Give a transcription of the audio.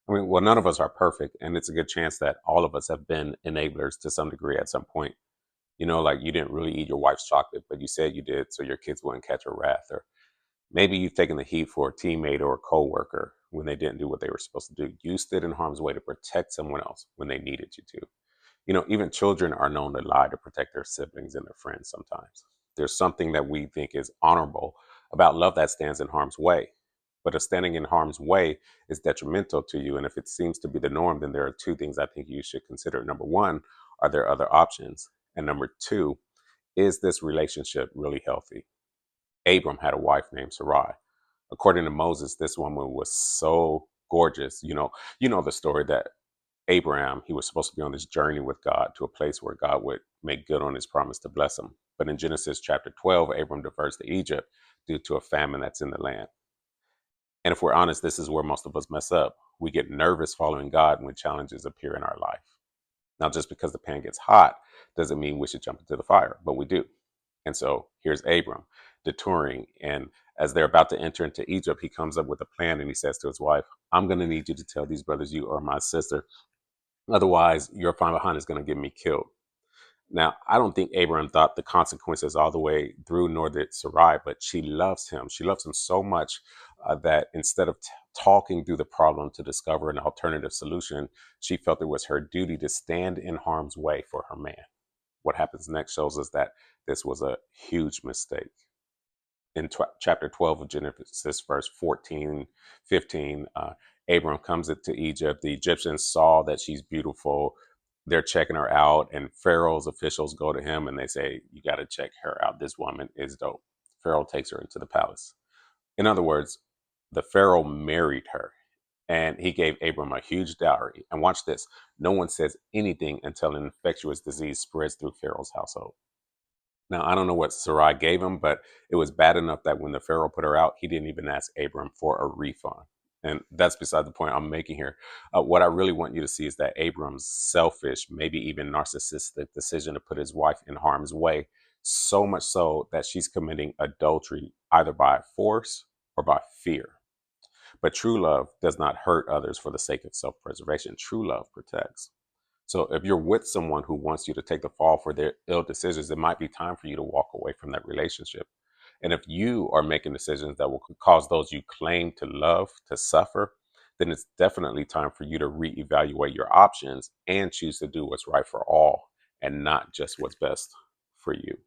I mean, well, none of us are perfect, and it's a good chance that all of us have been enablers to some degree at some point. Like you didn't really eat your wife's chocolate, but you said you did so your kids wouldn't catch her wrath. Or maybe you've taken the heat for a teammate or a coworker when they didn't do what they were supposed to do. You stood in harm's way to protect someone else when they needed you to. Even children are known to lie to protect their siblings and their friends sometimes. There's something that we think is honorable about love that stands in harm's way. But if standing in harm's way is detrimental to you, and if it seems to be the norm, then there are two things I think you should consider. Number one, are there other options? And number two, is this relationship really healthy? Abram had a wife named Sarai. According to Moses, this woman was so gorgeous. You know the story that Abraham, he was supposed to be on this journey with God to a place where God would make good on his promise to bless him. But in Genesis chapter 12, Abram diverts to Egypt due to a famine that's in the land. And if we're honest, this is where most of us mess up. We get nervous following God when challenges appear in our life. Now, just because the pan gets hot doesn't mean we should jump into the fire, but we do. And so here's Abram detouring. And as they're about to enter into Egypt, he comes up with a plan and he says to his wife, I'm going to need you to tell these brothers you are my sister. Otherwise, your fine behind is going to get me killed. Now, I don't think Abraham thought the consequences all the way through, nor did Sarai, but she loves him. She loves him so much that instead of talking through the problem to discover an alternative solution, she felt it was her duty to stand in harm's way for her man. What happens next shows us that this was a huge mistake. In chapter 12 of Genesis, verse 14, 15, Abram comes into Egypt. The Egyptians saw that she's beautiful. They're checking her out, and Pharaoh's officials go to him and they say, you got to check her out. This woman is dope. Pharaoh takes her into the palace. In other words, the Pharaoh married her and he gave Abram a huge dowry. And watch this, no one says anything until an infectious disease spreads through Pharaoh's household. Now, I don't know what Sarai gave him, but it was bad enough that when the Pharaoh put her out, he didn't even ask Abram for a refund. And that's beside the point I'm making here. What I really want you to see is that Abram's selfish, maybe even narcissistic decision to put his wife in harm's way, so much so that she's committing adultery either by force or by fear. But true love does not hurt others for the sake of self preservation. True love protects. So if you're with someone who wants you to take the fall for their ill decisions, it might be time for you to walk away from that relationship. And if you are making decisions that will cause those you claim to love to suffer, then it's definitely time for you to reevaluate your options and choose to do what's right for all and not just what's best for you.